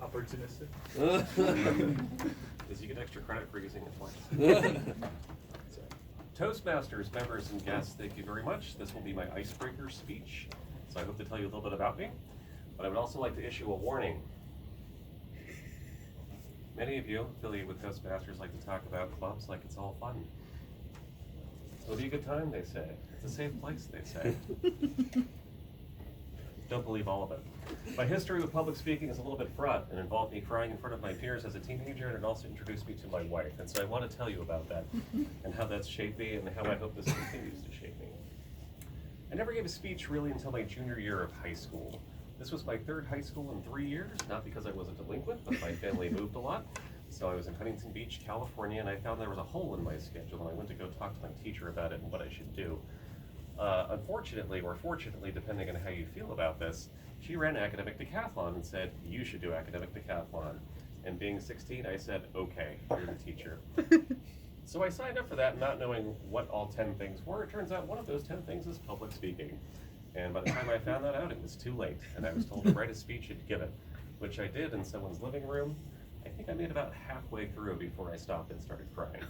Opportunistic. Does he get extra credit for using it twice? Toastmasters members and guests, thank you very much. This will be my icebreaker speech. So I hope to tell you a little bit about me, but I would also like to issue a warning. Many of you affiliated with Toastmasters like to talk about clubs like it's all fun. It'll be a good time, they say. It's a safe place, they say. Don't believe all of it. My history with public speaking is a little bit fraught and involved me crying in front of my peers as a teenager, and it also introduced me to my wife. And so I want to tell you about that and how that's shaped me and how I hope this continues to shape me. I never gave a speech really until my junior year of high school. This was my third high school in 3 years, not because I was a delinquent, but my family moved a lot. So I was in Huntington Beach, California, and I found there was a hole in my schedule, and I went to go talk to my teacher about it and what I should do. Unfortunately, or fortunately, depending on how you feel about this, she ran academic decathlon and said, you should do academic decathlon. And being 16, I said, okay, you're the teacher. So I signed up for that, not knowing what all 10 things were. It turns out one of those 10 things is public speaking. And by the time I found that out, it was too late. And I was told to write a speech and give it, which I did in someone's living room. I think I made about halfway through before I stopped and started crying.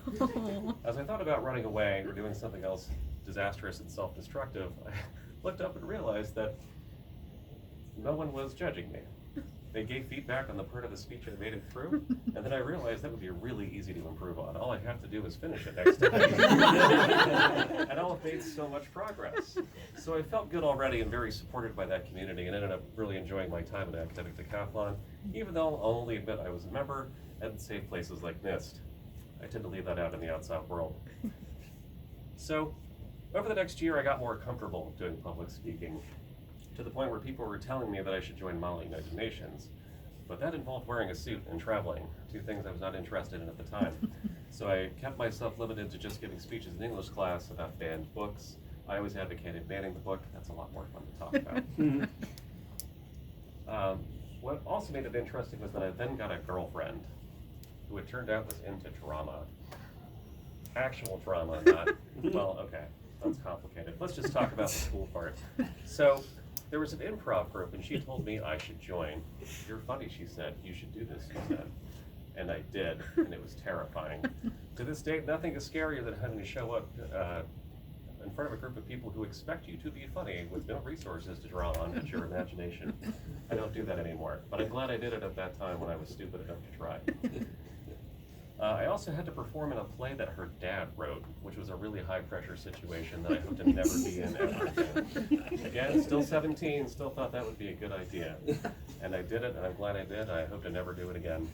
As I thought about running away or doing something else disastrous and self-destructive, I looked up and realized that no one was judging me. They gave feedback on the part of the speech I made it through, and then I realized that would be really easy to improve on. All I have to do is finish it next time. And I'll have made so much progress. So I felt good already and very supported by that community, and ended up really enjoying my time at Academic Decathlon, even though I'll only admit I was a member at safe places like NIST. I tend to leave that out in the outside world. So over the next year, I got more comfortable doing public speaking, to the point where people were telling me that I should join Model United Nations. But that involved wearing a suit and traveling, two things I was not interested in at the time. So I kept myself limited to just giving speeches in English class about banned books. I always advocated banning the book. That's a lot more fun to talk about. What also made it interesting was that I then got a girlfriend who it turned out was into drama. Actual drama, not, well, okay, that's complicated. Let's just talk about the cool part. So there was an improv group, and she told me I should join. You're funny, she said. You should do this, she said. And I did, and it was terrifying. To this day, nothing is scarier than having to show up in front of a group of people who expect you to be funny with no resources to draw on but your imagination. I don't do that anymore, but I'm glad I did it at that time when I was stupid enough to try. I also had to perform in a play that her dad wrote, which was a really high-pressure situation that I hope to never be in ever again. Again, still 17, still thought that would be a good idea. And I did it, and I'm glad I did. I hope to never do it again.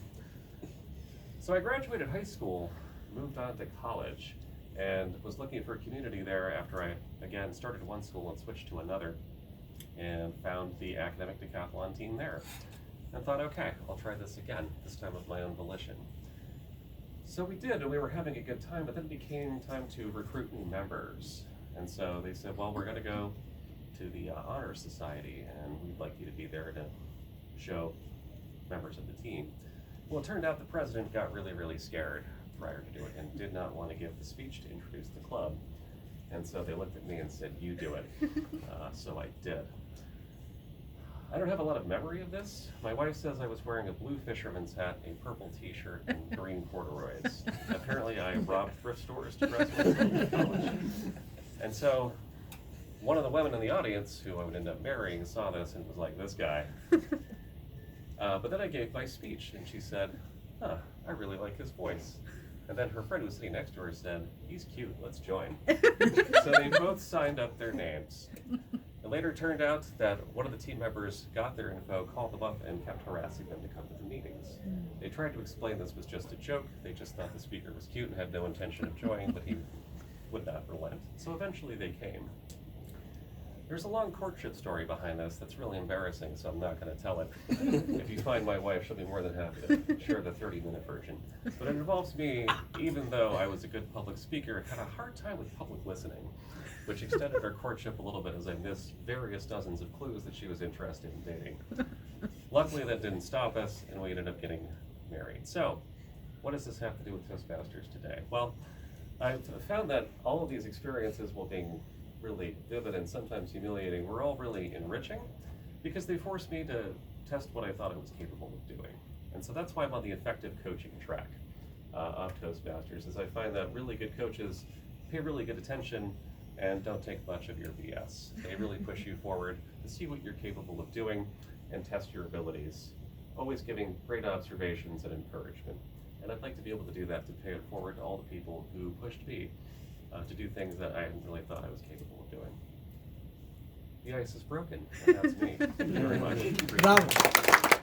So I graduated high school, moved on to college, and was looking for a community there after I, again, started one school and switched to another, and found the academic decathlon team there. And thought, okay, I'll try this again, this time of my own volition. So we did, and we were having a good time, but then it became time to recruit new members. And so they said, well, we're going to go to the Honor Society, and we'd like you to be there to show members of the team. Well, it turned out the president got really, really scared prior to doing it and did not want to give the speech to introduce the club. And so they looked at me and said, you do it. So I did. I don't have a lot of memory of this. My wife says I was wearing a blue fisherman's hat, a purple t-shirt, and green corduroys. Apparently I robbed thrift stores to dress myself in college. And so one of the women in the audience, who I would end up marrying, saw this and was like, this guy. But then I gave my speech, and she said, huh, I really like his voice. And then her friend who was sitting next to her said, he's cute, let's join. So they both signed up their names. It later turned out that one of the team members got their info, called them up, and kept harassing them to come to the meetings. They tried to explain this was just a joke. They just thought the speaker was cute and had no intention of joining, but he would not relent. So eventually they came. There's a long courtship story behind this that's really embarrassing, so I'm not going to tell it. If you find my wife, she'll be more than happy to share the 30-minute version. But it involves me, even though I was a good public speaker, had a hard time with public listening, which extended our courtship a little bit as I missed various dozens of clues that she was interested in dating. Luckily, that didn't stop us, and we ended up getting married. So, what does this have to do with Toastmasters today? Well, I've found that all of these experiences, while being really vivid and sometimes humiliating, were all really enriching because they forced me to test what I thought I was capable of doing. And so that's why I'm on the effective coaching track of Toastmasters, is I find that really good coaches pay really good attention and don't take much of your BS. They really push you forward to see what you're capable of doing and test your abilities, always giving great observations and encouragement. And I'd like to be able to do that, to pay it forward to all the people who pushed me to do things that I hadn't really thought I was capable of doing. The ice is broken, and that's me. Thank you very much. Bravo.